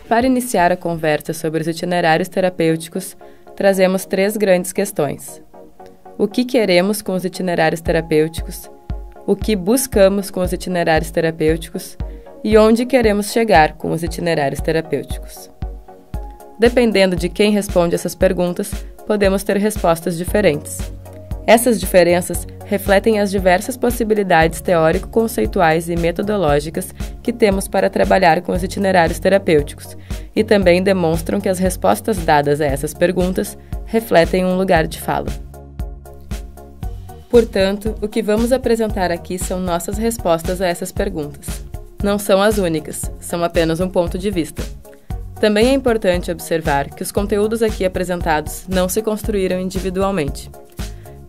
Para iniciar a conversa sobre os itinerários terapêuticos, trazemos 3 grandes questões. O que queremos com os itinerários terapêuticos? O que buscamos com os itinerários terapêuticos? E onde queremos chegar com os itinerários terapêuticos? Dependendo de quem responde essas perguntas, podemos ter respostas diferentes. Essas diferenças refletem as diversas possibilidades teórico-conceituais e metodológicas que temos para trabalhar com os itinerários terapêuticos e também demonstram que as respostas dadas a essas perguntas refletem um lugar de fala. Portanto, o que vamos apresentar aqui são nossas respostas a essas perguntas. Não são as únicas, são apenas um ponto de vista. Também é importante observar que os conteúdos aqui apresentados não se construíram individualmente.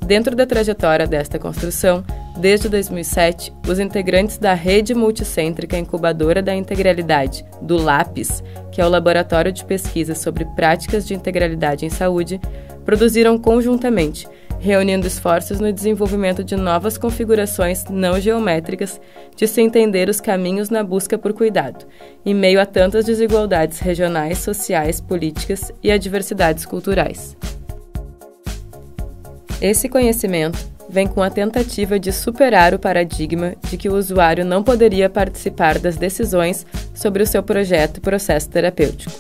Dentro da trajetória desta construção, desde 2007, os integrantes da Rede Multicêntrica Incubadora da Integralidade, do LAPIS, que é o Laboratório de Pesquisa sobre Práticas de Integralidade em Saúde, produziram conjuntamente, reunindo esforços no desenvolvimento de novas configurações não geométricas de se entender os caminhos na busca por cuidado, em meio a tantas desigualdades regionais, sociais, políticas e adversidades culturais. Esse conhecimento vem com a tentativa de superar o paradigma de que o usuário não poderia participar das decisões sobre o seu projeto e processo terapêutico.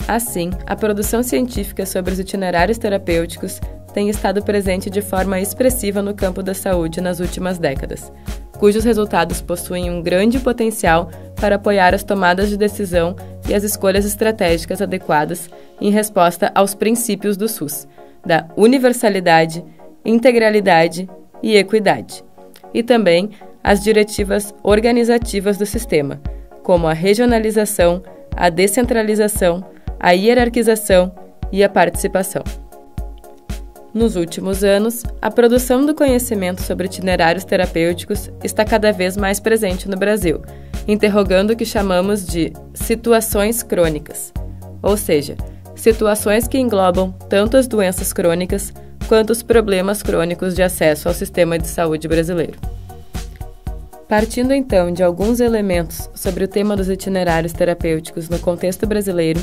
Assim, a produção científica sobre os itinerários terapêuticos tem estado presente de forma expressiva no campo da saúde nas últimas décadas, cujos resultados possuem um grande potencial para apoiar as tomadas de decisão e as escolhas estratégicas adequadas em resposta aos princípios do SUS, da universalidade, integralidade e equidade, e também as diretivas organizativas do sistema, como a regionalização, a descentralização, a hierarquização e a participação. Nos últimos anos, a produção do conhecimento sobre itinerários terapêuticos está cada vez mais presente no Brasil, interrogando o que chamamos de situações crônicas, ou seja, situações que englobam tanto as doenças crônicas quanto os problemas crônicos de acesso ao sistema de saúde brasileiro. Partindo então de alguns elementos sobre o tema dos itinerários terapêuticos no contexto brasileiro,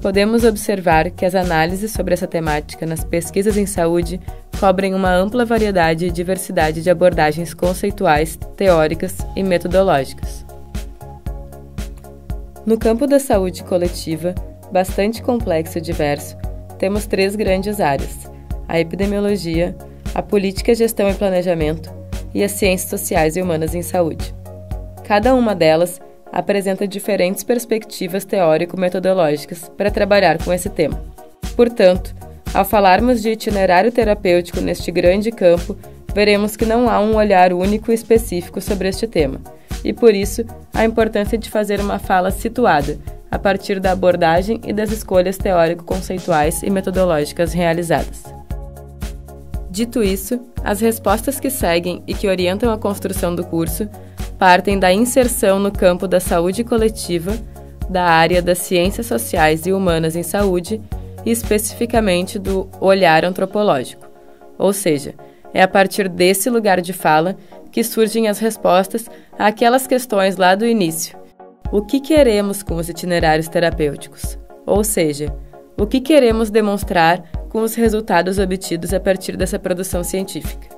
podemos observar que as análises sobre essa temática nas pesquisas em saúde cobrem uma ampla variedade e diversidade de abordagens conceituais, teóricas e metodológicas. No campo da saúde coletiva, bastante complexo e diverso, temos 3 grandes áreas: a epidemiologia, a política, gestão e planejamento e as ciências sociais e humanas em saúde. Cada uma delas apresenta diferentes perspectivas teórico-metodológicas para trabalhar com esse tema. Portanto, ao falarmos de itinerário terapêutico neste grande campo, veremos que não há um olhar único e específico sobre este tema, e por isso a importância de fazer uma fala situada, a partir da abordagem e das escolhas teórico-conceituais e metodológicas realizadas. Dito isso, as respostas que seguem e que orientam a construção do curso partem da inserção no campo da saúde coletiva, da área das ciências sociais e humanas em saúde e especificamente do olhar antropológico, ou seja, é a partir desse lugar de fala que surgem as respostas àquelas questões lá do início. O que queremos com os itinerários terapêuticos? Ou seja, o que queremos demonstrar com os resultados obtidos a partir dessa produção científica?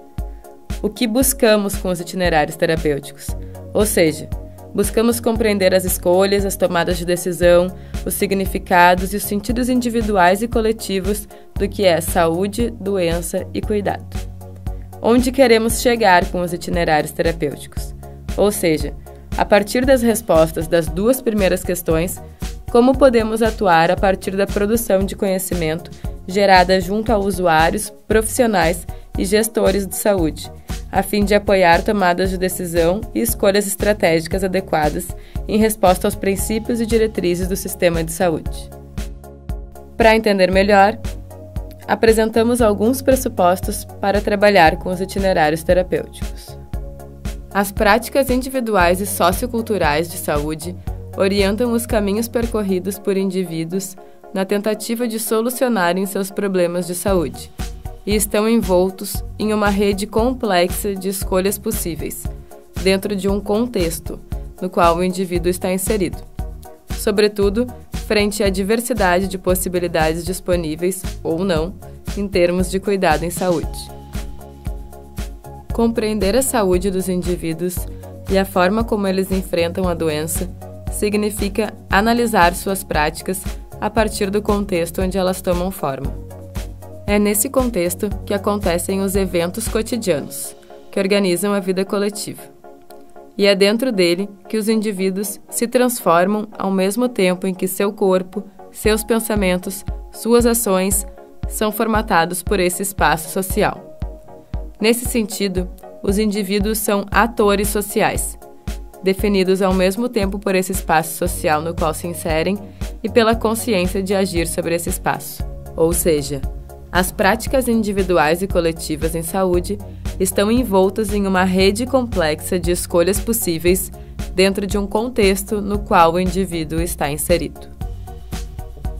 O que buscamos com os itinerários terapêuticos? Ou seja, buscamos compreender as escolhas, as tomadas de decisão, os significados e os sentidos individuais e coletivos do que é saúde, doença e cuidado. Onde queremos chegar com os itinerários terapêuticos? Ou seja, a partir das respostas das 2 primeiras questões, como podemos atuar a partir da produção de conhecimento gerada junto a usuários, profissionais e gestores de saúde, a fim de apoiar tomadas de decisão e escolhas estratégicas adequadas em resposta aos princípios e diretrizes do sistema de saúde. Para entender melhor, apresentamos alguns pressupostos para trabalhar com os itinerários terapêuticos. As práticas individuais e socioculturais de saúde orientam os caminhos percorridos por indivíduos na tentativa de solucionarem seus problemas de saúde e estão envoltos em uma rede complexa de escolhas possíveis, dentro de um contexto no qual o indivíduo está inserido, sobretudo frente à diversidade de possibilidades disponíveis ou não em termos de cuidado em saúde. Compreender a saúde dos indivíduos e a forma como eles enfrentam a doença significa analisar suas práticas a partir do contexto onde elas tomam forma. É nesse contexto que acontecem os eventos cotidianos, que organizam a vida coletiva. E é dentro dele que os indivíduos se transformam ao mesmo tempo em que seu corpo, seus pensamentos, suas ações são formatados por esse espaço social. Nesse sentido, os indivíduos são atores sociais, definidos ao mesmo tempo por esse espaço social no qual se inserem e pela consciência de agir sobre esse espaço. Ou seja, as práticas individuais e coletivas em saúde estão envoltas em uma rede complexa de escolhas possíveis dentro de um contexto no qual o indivíduo está inserido.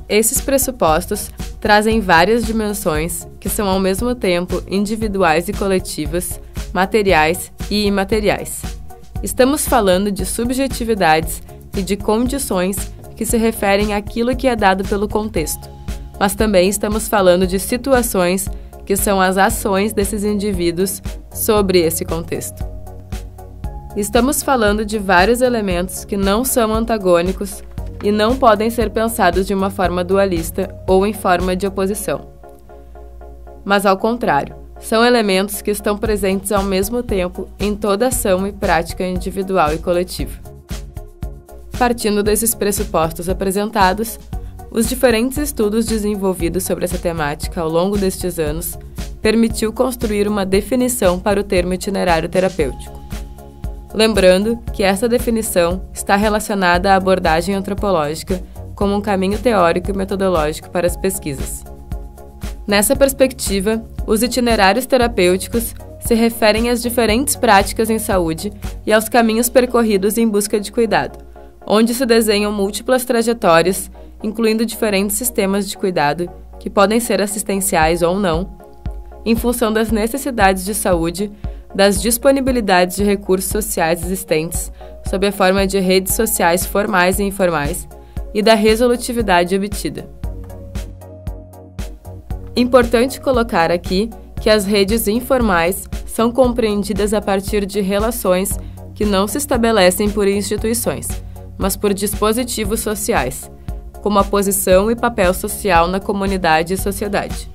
Esses pressupostos trazem várias dimensões que são ao mesmo tempo individuais e coletivas, materiais e imateriais. Estamos falando de subjetividades e de condições que se referem àquilo que é dado pelo contexto, mas também estamos falando de situações que são as ações desses indivíduos sobre esse contexto. Estamos falando de vários elementos que não são antagônicos e não podem ser pensados de uma forma dualista ou em forma de oposição. Mas, ao contrário, são elementos que estão presentes ao mesmo tempo em toda ação e prática individual e coletiva. Partindo desses pressupostos apresentados, os diferentes estudos desenvolvidos sobre essa temática ao longo destes anos permitiu construir uma definição para o termo itinerário terapêutico. Lembrando que essa definição está relacionada à abordagem antropológica como um caminho teórico e metodológico para as pesquisas. Nessa perspectiva, os itinerários terapêuticos se referem às diferentes práticas em saúde e aos caminhos percorridos em busca de cuidado, onde se desenham múltiplas trajetórias, incluindo diferentes sistemas de cuidado, que podem ser assistenciais ou não, em função das necessidades de saúde, das disponibilidades de recursos sociais existentes, sob a forma de redes sociais formais e informais, e da resolutividade obtida. Importante colocar aqui que as redes informais são compreendidas a partir de relações que não se estabelecem por instituições, mas por dispositivos sociais, como a posição e papel social na comunidade e sociedade.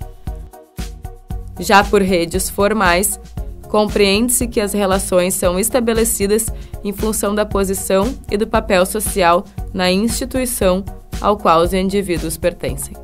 Já por redes formais, compreende-se que as relações são estabelecidas em função da posição e do papel social na instituição ao qual os indivíduos pertencem.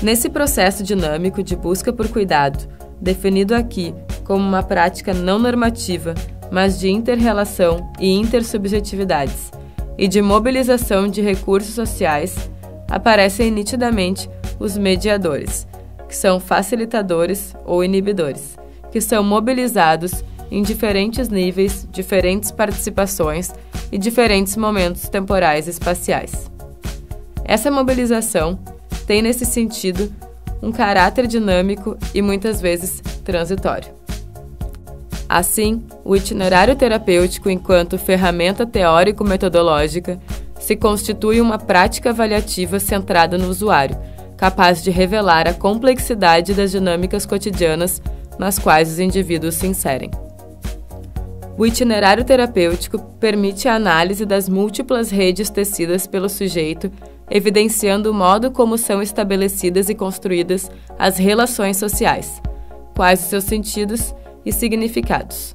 Nesse processo dinâmico de busca por cuidado, definido aqui como uma prática não normativa, mas de inter-relação e intersubjetividades, e de mobilização de recursos sociais, aparecem nitidamente os mediadores, que são facilitadores ou inibidores, que são mobilizados em diferentes níveis, diferentes participações e diferentes momentos temporais e espaciais. Essa mobilização tem, nesse sentido, um caráter dinâmico e muitas vezes transitório. Assim, o itinerário terapêutico, enquanto ferramenta teórico-metodológica, se constitui uma prática avaliativa centrada no usuário, capaz de revelar a complexidade das dinâmicas cotidianas nas quais os indivíduos se inserem. O itinerário terapêutico permite a análise das múltiplas redes tecidas pelo sujeito, evidenciando o modo como são estabelecidas e construídas as relações sociais, quais os seus sentidos e significados.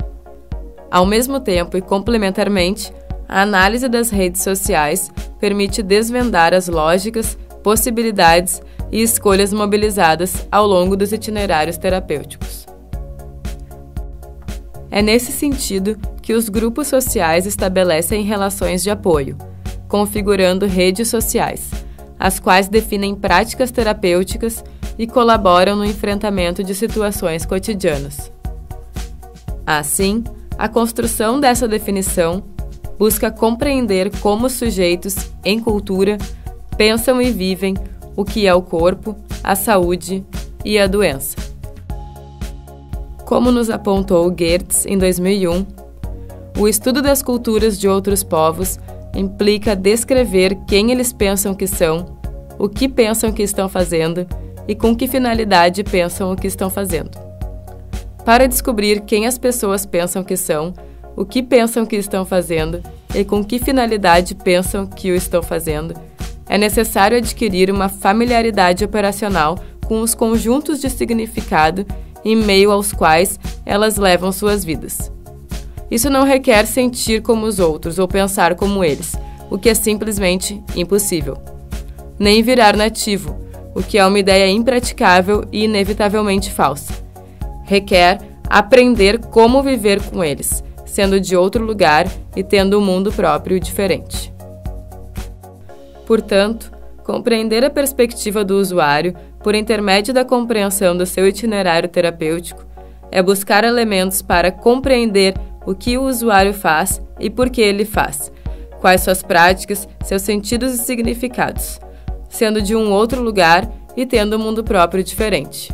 Ao mesmo tempo e complementarmente, a análise das redes sociais permite desvendar as lógicas, possibilidades e escolhas mobilizadas ao longo dos itinerários terapêuticos. É nesse sentido que os grupos sociais estabelecem relações de apoio, configurando redes sociais, as quais definem práticas terapêuticas e colaboram no enfrentamento de situações cotidianas. Assim, a construção dessa definição busca compreender como os sujeitos, em cultura, pensam e vivem o que é o corpo, a saúde e a doença. Como nos apontou Geertz em 2001, o estudo das culturas de outros povos implica descrever quem eles pensam que são, o que pensam que estão fazendo e com que finalidade pensam o que estão fazendo. Para descobrir quem as pessoas pensam que são, o que pensam que estão fazendo e com que finalidade pensam que o estão fazendo, é necessário adquirir uma familiaridade operacional com os conjuntos de significado em meio aos quais elas levam suas vidas. Isso não requer sentir como os outros ou pensar como eles, o que é simplesmente impossível. Nem virar nativo, o que é uma ideia impraticável e inevitavelmente falsa. Requer aprender como viver com eles, sendo de outro lugar e tendo um mundo próprio diferente. Portanto, compreender a perspectiva do usuário por intermédio da compreensão do seu itinerário terapêutico é buscar elementos para compreender o que o usuário faz e por que ele faz, quais suas práticas, seus sentidos e significados, sendo de um outro lugar e tendo um mundo próprio diferente.